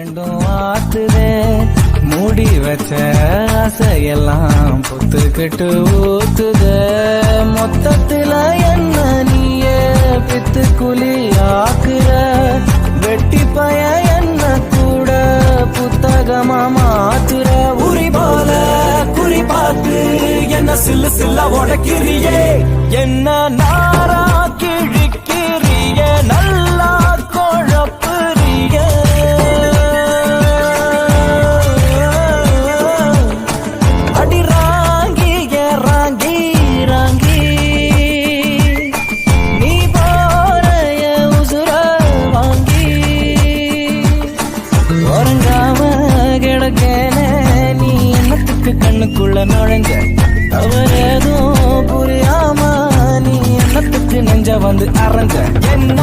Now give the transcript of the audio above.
ரெண்டும் ஆத்துதே மூடி வச்ச ஆசையெல்லாம் புத்துக்கிட்டு ஊத்துத மொத்தத்துல என்ன நீயே பித்து குழி ஆக்குற வெட்டி பய என்ன கூட புத்தகமா மாத்துற உரி போல குறி பார்த்து என்ன சில்லு சில்ல உடைக்கிறியே என்ன நாரா கிழிக்கிறிய நல்லா குழப்புறிய அடி ராங்கி ராங்கி ராங்கி நீ போறைய உசுர வாங்கி உறங்காம கிடக்கேனே நீ என்னத்துக்கு கண்ணுக்குள்ள நுழைஞ்ச தவறேதும் புரியாம நீ என்னத்துக்கு நெஞ்ச வந்து அரைஞ்ச என்ன